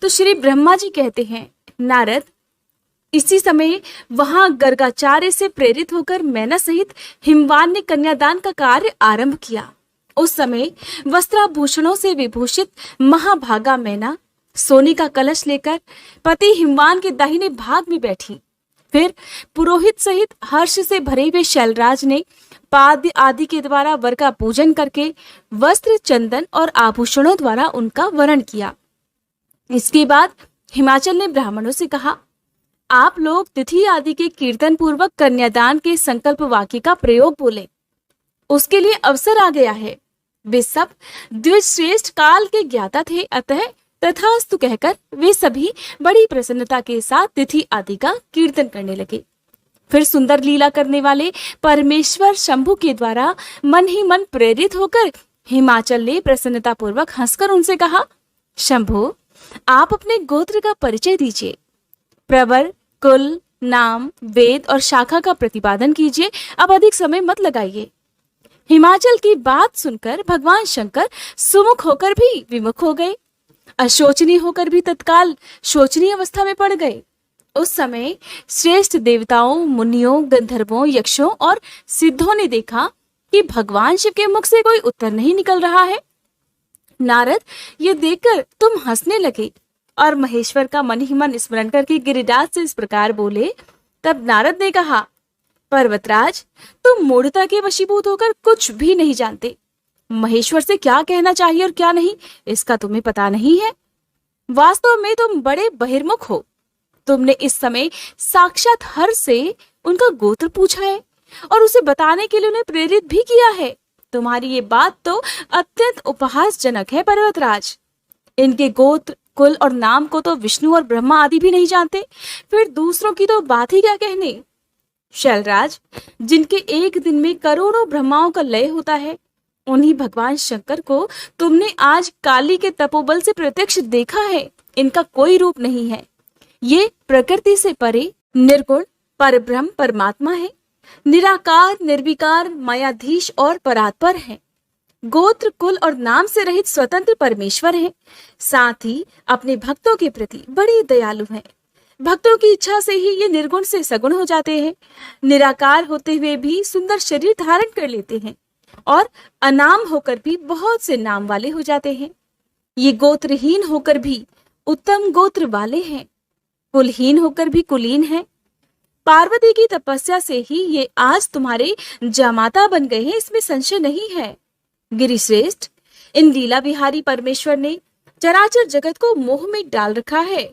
तो श्री ब्रह्मा जी कहते हैं, नारद, इसी समय वहां गर्गाचार्य से प्रेरित होकर मैना सहित हिमवान ने कन्यादान का कार्य आरंभ किया। उस समय वस्त्राभूषणों से विभूषित महाभागा मैना सोने का कलश लेकर पति हिमवान के दाहिने भाग में बैठी। फिर पुरोहित सहित हर्ष से भरे हुए शैलराज ने पाद्य आदि के द्वारा वर का पूजन करके वस्त्र, चंदन और आभूषणों द्वारा उनका वरण किया। इसके बाद हिमाचल ने ब्राह्मणों से कहा, आप लोग तिथि आदि के कीर्तन पूर्वक कन्यादान के संकल्प वाक्य का प्रयोग बोले। उसके लिए अवसर आ गया है। वे सब द्विश्रेष्ठ काल के ज्ञाता थे, अतः तथास्तु कहकर वे सभी बड़ी प्रसन्नता के साथ तिथि आदि का कीर्तन करने लगे। फिर सुंदर लीला करने वाले परमेश्वर शंभु के द्वारा मन ही मन प्रेरित होकर हिमाचल ने प्रसन्नता पूर्वक हंसकर उनसे कहा, शंभु, आप अपने गोत्र का परिचय दीजिए। प्रवर, कुल, नाम, वेद और शाखा का प्रतिपादन कीजिए। अब अधिक समय मत लगाइए। हिमाचल की बात सुनकर भगवान शंकर सुमुख होकर भी विमुख हो गए, अशोचनीय होकर भी तत्काल शोचनीय अवस्था में पड़ गए। उस समय श्रेष्ठ देवताओं, मुनियों, गंधर्वों, यक्षों और सिद्धों ने देखा कि भगवान शिव के मुख से कोई उत्तर नहीं निकल रहा है। नारद, ये देखकर तुम हंसने लगे और महेश्वर का मन ही मन स्मरण करके गिरिराज से इस प्रकार बोले। तब नारद ने कहा, पर्वतराज, तुम मूढ़ता के वशीभूत होकर कुछ भी नहीं जानते। महेश्वर से क्या कहना चाहिए और क्या नहीं, इसका तुम्हें पता नहीं है। वास्तव में तुम बड़े बहिर्मुख हो। तुमने इस समय साक्षात हर से उनका गोत्र पूछा है और उसे बताने के लिए उन्हें प्रेरित भी किया है। तुम्हारी ये बात तो अत्यंत उपहासजनक है पर्वतराज। इनके गोत्र, कुल और नाम को तो विष्णु और ब्रह्मा आदि भी नहीं जानते, फिर दूसरों की तो बात ही क्या कहने। शैलराज, जिनके एक दिन में करोड़ों ब्रह्माओं का लय होता है, उन्हीं भगवान शंकर को तुमने आज काली के तपोबल से प्रत्यक्ष देखा है। इनका कोई रूप नहीं है। ये प्रकृति से परे निर्गुण परब्रह्म परमात्मा है। निराकार, निर्विकार, मायाधीश और परात्पर है। गोत्र, कुल और नाम से रहित स्वतंत्र परमेश्वर है। साथ ही अपने भक्तों के प्रति बड़े दयालु हैं। भक्तों की इच्छा से ही ये निर्गुण से सगुण हो जाते हैं। निराकार होते हुए भी सुंदर शरीर धारण कर लेते हैं और अनाम होकर भी बहुत से नाम वाले हो जाते हैं। ये गोत्रहीन होकर भी उत्तम गोत्र वाले हैं, कुलहीन होकर भी कुलीन हैं। पार्वती की तपस्या से ही ये आज तुम्हारे जामाता बन गए हैं, इसमें संशय नहीं है। गिरिश्रेष्ठ, इन लीला विहारी परमेश्वर ने चराचर जगत को मोह में डाल रखा है।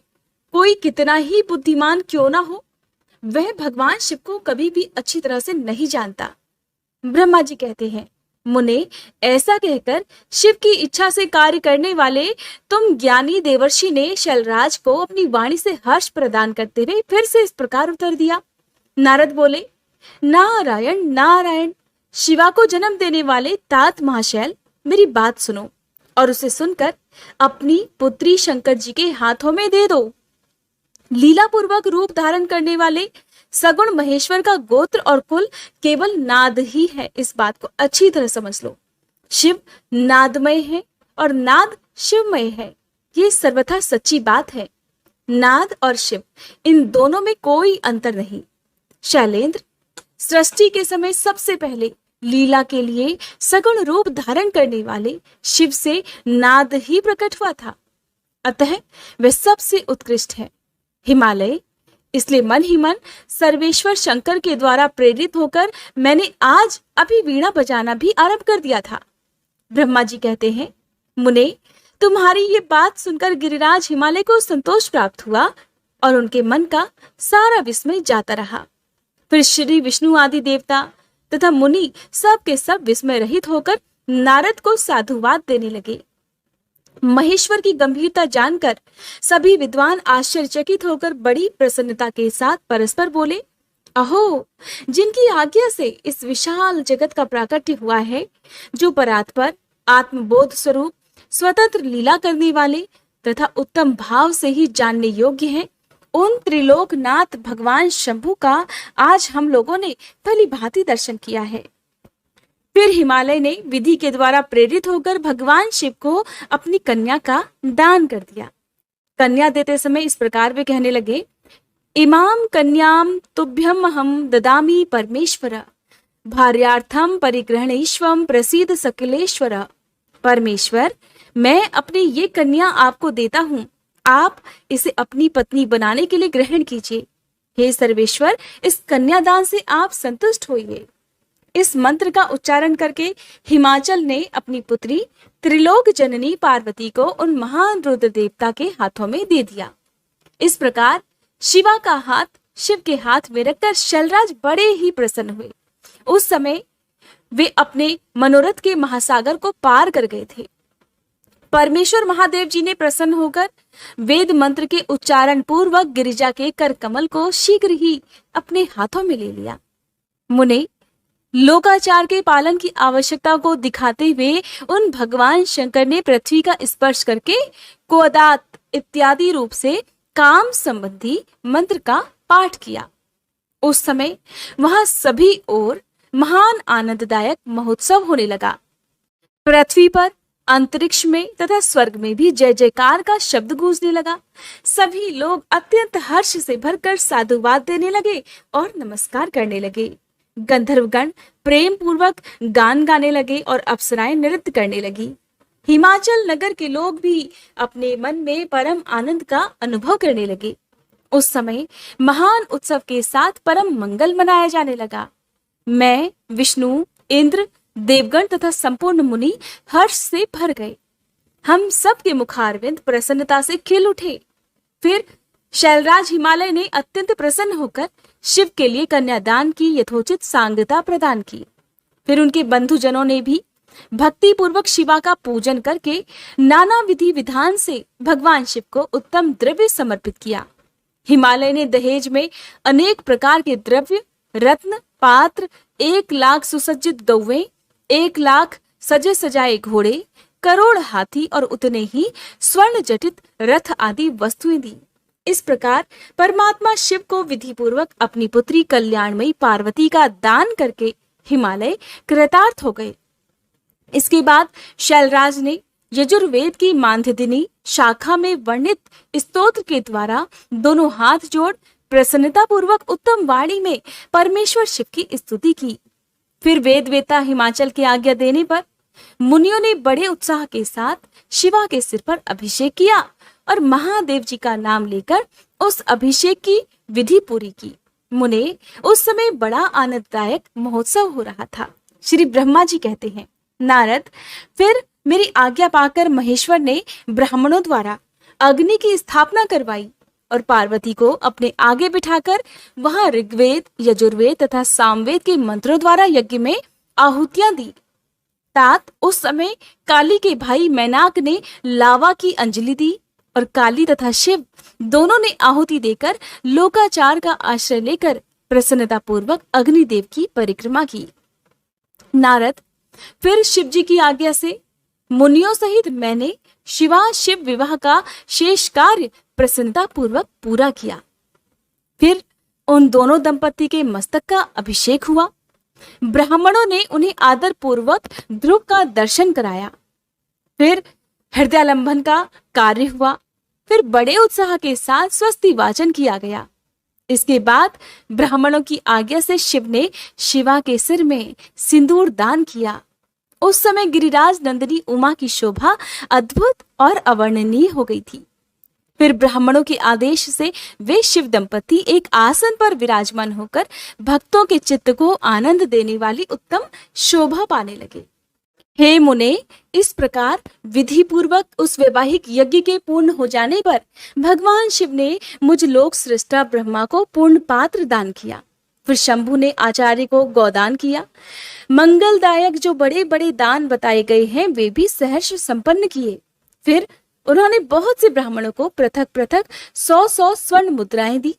कोई कितना ही बुद्धिमान क्यों ना हो, वह भगवान शिव को कभी भी अच्छी तरह से नहीं जानता। ब्रह्मा जी कहते हैं, मुने, ऐसा कहकर शिव की इच्छा से कार्य करने वाले तुम ज्ञानी देवर्षि ने शैलराज को अपनी वाणी से हर्ष प्रदान करते हुए फिर से इस प्रकार उत्तर दिया। नारद बोले, नारायण नारायण, शिवा को जन्म देने वाले तात महाशैल, मेरी बात सुनो और उसे सुनकर अपनी पुत्री शंकर जी के हाथों में दे दो। लीला पूर्वक रूप धारण करने वाले सगुण महेश्वर का गोत्र और कुल केवल नाद ही है। इस बात को अच्छी तरह समझ लो। शिव नादमय है और नाद शिवमय है। ये सर्वथा सच्ची बात है। नाद और शिव, इन दोनों में कोई अंतर नहीं। शैलेंद्र, सृष्टि के समय सबसे पहले लीला के लिए सगुण रूप धारण करने वाले शिव से नाद ही प्रकट हुआ था, अतः वह सबसे उत्कृष्ट है। हिमालय, इसलिए मन ही मन सर्वेश्वर शंकर के द्वारा प्रेरित होकर मैंने आज अभी वीणा बजाना भी आरंभ कर दिया था। ब्रह्मा जी कहते हैं, मुने, तुम्हारी ये बात सुनकर गिरिराज हिमालय को संतोष प्राप्त हुआ और उनके मन का सारा विस्मय जाता रहा। फिर श्री विष्णु आदि देवता तथा मुनि सब के सब विस्मय रहित होकर नारद को साधुवाद देने लगे। महेश्वर की गंभीरता जानकर सभी विद्वान आश्चर्यचकित होकर बड़ी प्रसन्नता के साथ परस्पर बोले, अहो, जिनकी आज्ञा से इस विशाल जगत का प्राकट्य हुआ है, जो परात्पर, आत्मबोध स्वरूप, स्वतंत्र लीला करने वाले तथा उत्तम भाव से ही जानने योग्य हैं, उन त्रिलोकनाथ भगवान शंभु का आज हम लोगों ने भली भांति दर्शन किया है। फिर हिमालय ने विधि के द्वारा प्रेरित होकर भगवान शिव को अपनी कन्या का दान कर दिया। कन्या देते समय इस प्रकार वे कहने लगे, इमाम कन्याम तुभ्यम हम ददामी परमेश्वर, भार्यार्थम परिग्रहणेश्वम प्रसीद सकलेश्वर। परमेश्वर, मैं अपनी ये कन्या आपको देता हूँ, आप इसे अपनी पत्नी बनाने के लिए ग्रहण कीजिए। हे सर्वेश्वर, इस कन्यादान से आप संतुष्ट होइए। इस मंत्र का उच्चारण करके हिमाचल ने अपनी पुत्री त्रिलोक जननी पार्वती को उन महान रुद्र देवता के हाथों में दे दिया। इस प्रकार शिवा का हाथ शिव के हाथ में रखकर शैलराज बड़े ही प्रसन्न हुए। उस समय वे अपने मनोरथ के महासागर को पार कर गए थे। परमेश्वर महादेव जी ने प्रसन्न होकर वेद मंत्र के उच्चारण पूर्वक गिरिजा के कर कमल को शीघ्र ही अपने हाथों में ले लिया। मुने, लोकाचार के पालन की आवश्यकता को दिखाते हुए उन भगवान शंकर ने पृथ्वी का स्पर्श करके कोदात इत्यादि रूप से काम संबंधी मंत्र का पाठ किया। उस समय वहां सभी ओर महान आनंददायक महोत्सव होने लगा। पृथ्वी पर, अंतरिक्ष में तथा स्वर्ग में भी जय जयकार का शब्द गूंजने लगा। सभी लोग अत्यंत हर्ष से भरकर साधुवाद देने लगे और नमस्कार करने लगे। गंधर्वगण प्रेम पूर्वक गान गाने लगे और अप्सराएं नृत्य करने लगी। हिमाचल नगर के लोग भी अपने मन में परम आनंद का अनुभव करने लगे। उस समय महान उत्सव के साथ परम मंगल मनाया जाने लगा। मैं, विष्णु, इंद्र, देवगण तथा संपूर्ण मुनि हर्ष से भर गए। हम सब के मुखारविंद प्रसन्नता से खिल उठे। फिर शैलराज हिमालय ने अत्यंत प्रसन्न होकर शिव के लिए कन्यादान की यथोचित सांगता प्रदान की। फिर उनके बंधुजनों ने भी भक्ति पूर्वक शिवा का पूजन करके नाना विधि विधान से भगवान शिव को उत्तम द्रव्य समर्पित किया। हिमालय ने दहेज में अनेक प्रकार के द्रव्य, रत्न, पात्र, 1,00,000 सुसज्जित गौवें, 1,00,000 सजे सजाए घोड़े, करोड़ हाथी और उतने ही स्वर्ण जटित रथ आदि वस्तुएं दी। इस प्रकार परमात्मा शिव को विधि पूर्वक अपनी पुत्री कल्याणमयी पार्वती का दान करके हिमालय कृतार्थ हो गए। इसके बाद शैलराज ने यजुर्वेद की मांध्यदिनी शाखा में वर्णित स्तोत्र के द्वारा दोनों हाथ जोड़ प्रसन्नता पूर्वक उत्तम वाणी में परमेश्वर शिव की स्तुति की। फिर वेद वेता हिमाचल की आज्ञा देने पर मुनियों ने बड़े उत्साह के साथ शिवा के सिर पर अभिषेक किया और महादेव जी का नाम लेकर उस अभिषेक की विधि पूरी की। मुने, उस समय बड़ा आनंददायक महोत्सव हो रहा था। श्री ब्रह्मा जी कहते हैं, नारद, फिर मेरी आज्ञा पाकर महेश्वर ने ब्राह्मणों द्वारा अग्नि की स्थापना करवाई और पार्वती को अपने आगे बिठाकर वहां ऋग्वेद, यजुर्वेद तथा सामवेद के मंत्रों द्वारा यज्ञ में आहुतियां दी। तात उस समय काली के भाई मैनाक ने लावा की अंजलि दी और काली तथा शिव दोनों ने आहुति देकर लोकाचार का आश्रय लेकर प्रसन्नता पूर्वक अग्निदेव की परिक्रमा की। नारद, फिर शिव जी की आज्ञा से मुनियों सहित मैंने शिवा शिव विवाह का शेष कार्य प्रसन्नता पूर्वक पूरा किया। फिर उन दोनों दंपति के मस्तक का अभिषेक हुआ। ब्राह्मणों ने उन्हें आदर पूर्वक ध्रुव का दर्शन कराया। फिर हृदयालंबन का कार्य हुआ। फिर बड़े उत्साह के साथ स्वस्ति वाचन किया गया। इसके बाद ब्राह्मणों की आज्ञा से शिव ने शिवा के सिर में सिंदूर दान किया। उस समय गिरिराज नंदिनी उमा की शोभा अद्भुत और अवर्णनीय हो गई थी। फिर ब्राह्मणों के आदेश से वे शिव दंपति एक आसन पर विराजमान होकर भक्तों के चित्त को आनंद देने वाली उत्तम शोभा पाने लगे। हे मुने, इस प्रकार विधि पूर्वक उस वैवाहिक यज्ञ के पूर्ण हो जाने पर भगवान शिव ने मुझ लोक सृष्टा ब्रह्मा को पूर्ण पात्र दान किया। फिर शंभु ने आचार्य को गौदान किया। मंगलदायक जो बड़े बड़े दान बताए गए हैं वे भी सहर्ष संपन्न किए। फिर उन्होंने बहुत से ब्राह्मणों को पृथक पृथक 100-100 स्वर्ण मुद्राएं दी,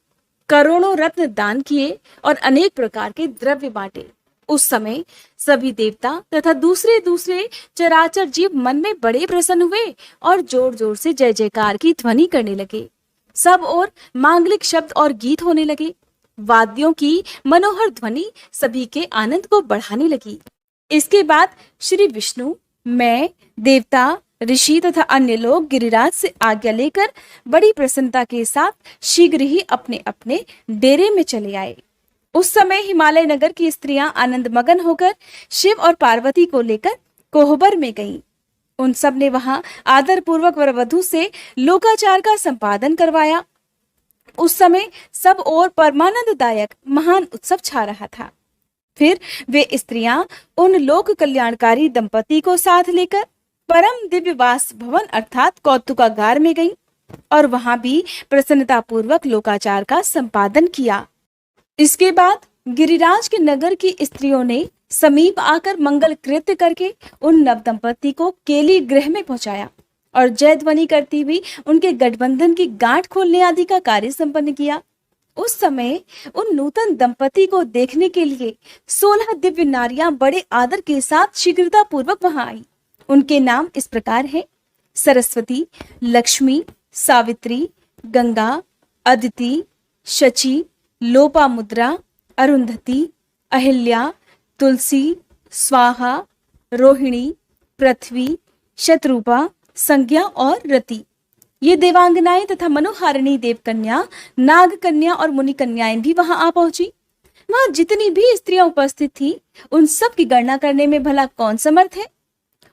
करोड़ों रत्न दान किए और अनेक प्रकार के द्रव्य बांटे। उस समय सभी देवता तथा दूसरे दूसरे चराचर जीव मन में बड़े प्रसन्न हुए और जोर जोर से जय जयकार की ध्वनि करने लगे। सब और मांगलिक शब्द और गीत होने लगे। वाद्यों की मनोहर ध्वनि सभी के आनंद को बढ़ाने लगी। इसके बाद श्री विष्णु, मैं, देवता, ऋषि तथा अन्य लोग गिरिराज से आज्ञा लेकर बड़ी प्रसन्नता के साथ शीघ्र ही अपने अपने डेरे में चले आए। उस समय हिमालय नगर की स्त्रियां आनंद मगन होकर शिव और पार्वती को लेकर कोहबर में गईं। उन सब ने वहां आदर पूर्वक वर वधू से लोकाचार का संपादन करवाया। उस समय सब ओर परमानंददायक महान उत्सव छा रहा था। फिर वे स्त्रियां उन लोक कल्याणकारी दंपति को साथ लेकर परम दिव्य वास भवन अर्थात कौतुकागार में गईं और वहां भी प्रसन्नता पूर्वक लोकाचार का संपादन किया। इसके बाद गिरिराज के नगर की स्त्रियों ने समीप आकर मंगल कृत्य करके उन नव दंपति को केली गृह में पहुंचाया और जय ध्वनि करती हुई उनके गठबंधन की गांठ खोलने आदि का कार्य संपन्न किया। उस समय उन नूतन दंपति को देखने के लिए 16 दिव्य नारियां बड़े आदर के साथ शीघ्रता पूर्वक वहां आई। उनके नाम इस प्रकार हैं: सरस्वती, लक्ष्मी, सावित्री, गंगा, अदिति, शची, लोपामुद्रा, अरुंधति, अहिल्या, तुलसी, स्वाहा, रोहिणी, पृथ्वी, शत्रुपा, संज्ञा और रति। ये देवांगनाएं तथा मनोहारिणी देवकन्या, नाग कन्या और मुनि कन्याएं भी वहां आ पहुंची। वहां जितनी भी स्त्रियां उपस्थित थी उन सब की गणना करने में भला कौन समर्थ है।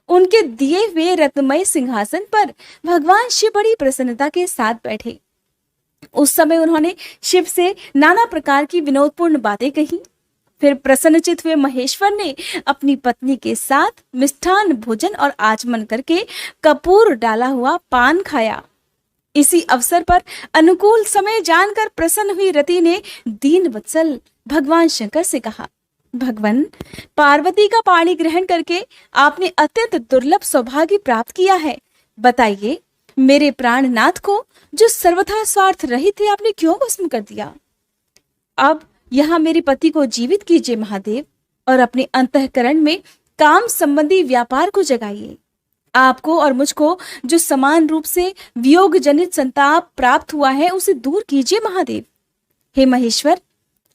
उनके दिए हुए रत्नमय सिंहासन पर भगवान शिव बड़ी प्रसन्नता के साथ बैठे। उस समय उन्होंने शिव से नाना प्रकार की विनोदपूर्ण बातें कही। फिर प्रसन्नचित हुए महेश्वर ने अपनी पत्नी के साथ मिष्ठान भोजन और आचमन करके कपूर डाला हुआ पान खाया। इसी अवसर पर अनुकूल समय जानकर प्रसन्न हुई रति ने दीन वत्सल भगवान शंकर से कहा, भगवान, पार्वती का पाणी ग्रहण करके आपने अत्यंत दुर्लभ सौभाग्य प्राप्त किया है। बताइए, मेरे प्राणनाथ को जो सर्वथा स्वार्थ रहित थे आपने क्यों भस्म कर दिया? अब यहाँ मेरे पति को जीवित कीजिए महादेव, और अपने अंतःकरण में काम संबंधी व्यापार को जगाइए। आपको और मुझको जो समान रूप से वियोग जनित संताप प्राप्त हुआ है उसे दूर कीजिए महादेव। हे महेश्वर,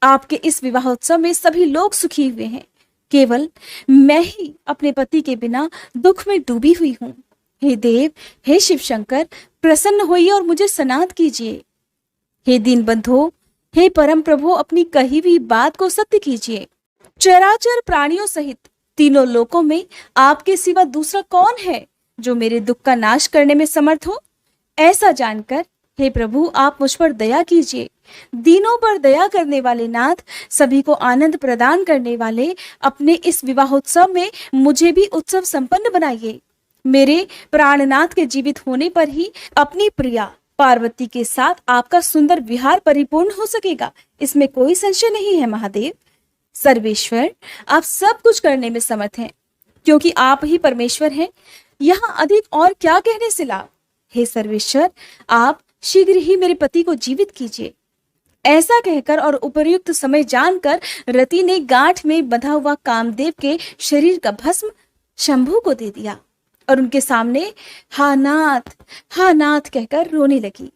आपके इस विवाहोत्सव में सभी लोग सुखी हुए हैं, केवल मैं ही अपने पति के बिना दुख में डूबी हुई हूँ। हे देव, हे शिव शंकर, प्रसन्न होइए और मुझे सनाथ कीजिए। हे दीन बंधो, हे परम प्रभु, अपनी कही हुई बात को सत्य कीजिए। चराचर प्राणियों सहित तीनों लोकों में आपके सिवा दूसरा कौन है जो मेरे दुख का नाश करने में समर्थ हो? ऐसा जानकर हे प्रभु, आप मुझ पर दया कीजिए। दीनों पर दया करने वाले नाथ, सभी को आनंद प्रदान करने वाले, अपने इस विवाहोत्सव में मुझे भी उत्सव संपन्न बनाइए। मेरे प्राणनाथ के जीवित होने पर ही अपनी प्रिया पार्वती के साथ आपका सुंदर विहार परिपूर्ण हो सकेगा, इसमें कोई संशय नहीं है महादेव। सर्वेश्वर, आप सब कुछ करने में समर्थ हैं, क्योंकि आप ही परमेश्वर हैं। यहाँ अधिक और क्या कहने से लाभ। हे सर्वेश्वर, आप शीघ्र ही मेरे पति को जीवित कीजिए। ऐसा कहकर और उपयुक्त समय जानकर रति ने गांठ में बंधा हुआ कामदेव के शरीर का भस्म शंभू को दे दिया और उनके सामने हा नाथ कहकर रोने लगी।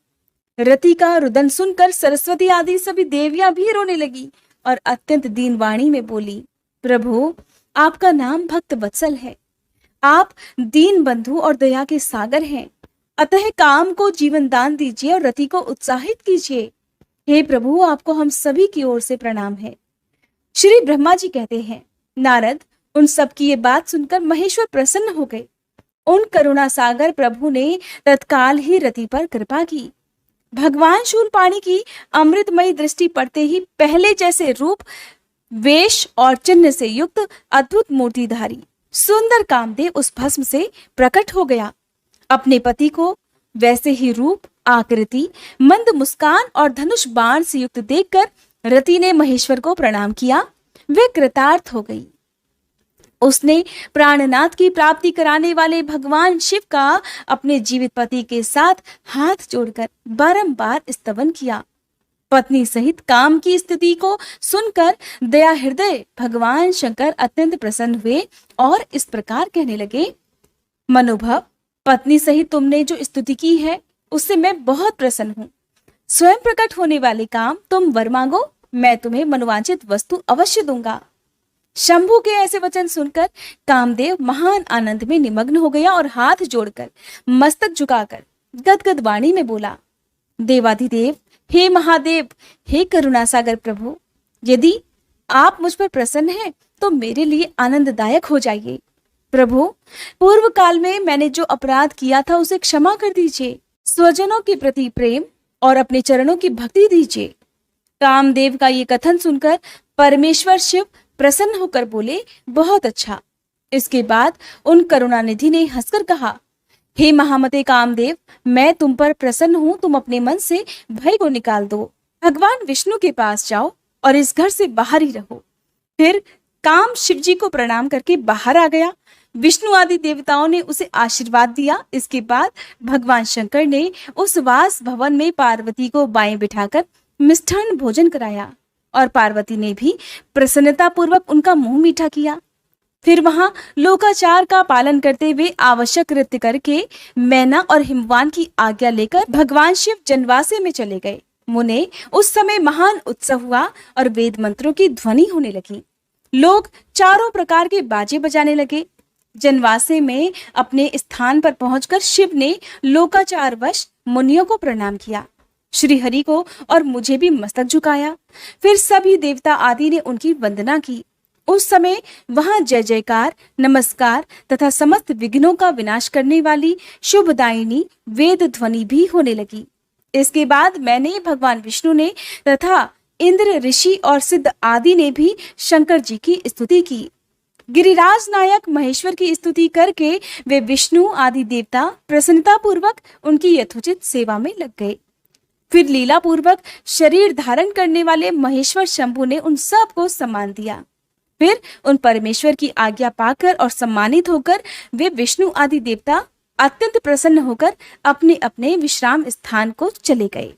रति का रुदन सुनकर सरस्वती आदि सभी देवियां भी रोने लगी और अत्यंत दीन वाणी में बोली, प्रभु, आपका नाम भक्त वत्सल है। आप दीन बंधु और दया के सागर हैं, अतः काम को जीवन दान दीजिए और रति को उत्साहित कीजिए। हे प्रभु, आपको हम सभी की ओर से प्रणाम है। श्री ब्रह्मा जी कहते हैं, नारद, उन सब की ये बात सुनकर महेश्वर प्रसन्न हो गए। उन करुणा सागर प्रभु ने तत्काल ही रति पर कृपा की। भगवान शूलपाणी की अमृतमयी दृष्टि पड़ते ही पहले जैसे रूप, वेश और चिन्ह से युक्त अद्भुत मूर्तिधारी सुंदर कामदेव उस भस्म से प्रकट हो गया। अपने पति को वैसे ही रूप, आकृति, मंद मुस्कान और धनुष बाण से युक्त देखकर रति ने महेश्वर को प्रणाम किया। वे कृतार्थ हो गई। उसने प्राणनाथ की प्राप्ति कराने वाले भगवान शिव का अपने जीवित पति के साथ हाथ जोड़कर बारंबार स्तवन किया। पत्नी सहित काम की स्थिति को सुनकर दया हृदय भगवान शंकर अत्यंत प्रसन्न हुए और इस प्रकार कहने लगे, मनोभव, पत्नी सहित तुमने जो स्तुति की है उससे मैं बहुत प्रसन्न हूँ। स्वयं प्रकट होने वाले काम तुम वर मांगो, मैं तुम्हें मनोवांछित वस्तु अवश्य दूंगा। शंभू के ऐसे वचन सुनकर कामदेव महान आनंद में निमग्न हो गया और हाथ जोड़कर मस्तक झुकाकर गदगद वाणी में बोला, देवाधिदेव, हे महादेव, हे करुणा सागर प्रभु, यदि आप मुझ पर प्रसन्न हैं तो मेरे लिए आनंददायक हो जाइए। प्रभु, पूर्व काल में मैंने जो अपराध किया था उसे क्षमा कर दीजिए। स्वजनों के प्रति प्रेम और अपने चरणों की भक्ति दीजिए। कामदेव का ये कथन सुनकर परमेश्वर शिव प्रसन्न होकर बोले, बहुत अच्छा। इसके बाद उन करुणानिधि ने हंसकर कहा, हे महामते कामदेव, मैं तुम पर प्रसन्न हूं, तुम अपने मन से भय को निकाल दो। भगवान विष्णु के पास जाओ और इस घर से बाहर ही रहो। फिर काम शिव जी को प्रणाम करके बाहर आ गया। विष्णु आदि देवताओं ने उसे आशीर्वाद दिया। इसके बाद भगवान शंकर ने उस वास भवन में पार्वती को बाएं बिठाकर मिष्ठान भोजन कराया और पार्वती ने भी प्रसन्नता पूर्वक उनका मुंह मीठा किया। फिर वहां लोकाचार का पालन करते हुए आवश्यक कृत्य करके मैना और हिमवान की आज्ञा लेकर भगवान शिव जनवासे में चले गए। मुने उस समय महान उत्सव हुआ और वेद मंत्रों की ध्वनि होने लगी। लोग चारों प्रकार के बाजे बजाने लगे। जनवासे में अपने स्थान पर पहुंचकर शिव ने लोकाचार वश मुनियों को प्रणाम किया, श्री हरि को और मुझे भी मस्तक झुकाया। फिर सभी देवता आदि ने उनकी वंदना की। उस समय वहां जय जयकार, नमस्कार तथा समस्त विघ्नों का विनाश करने वाली शुभदायिनी वेद ध्वनि भी होने लगी। इसके बाद मैंने, भगवान विष्णु ने तथा इंद्र, ऋषि और सिद्ध आदि ने भी शंकर जी की स्तुति की। गिरिराज नायक महेश्वर की स्तुति करके वे विष्णु आदि देवता प्रसन्नता पूर्वक उनकी यथोचित सेवा में लग गए। फिर लीला पूर्वक शरीर धारण करने वाले महेश्वर शंभु ने उन सब को सम्मान दिया। फिर उन परमेश्वर की आज्ञा पाकर और सम्मानित होकर वे विष्णु आदि देवता अत्यंत प्रसन्न होकर अपने अपने विश्राम स्थान को चले गए।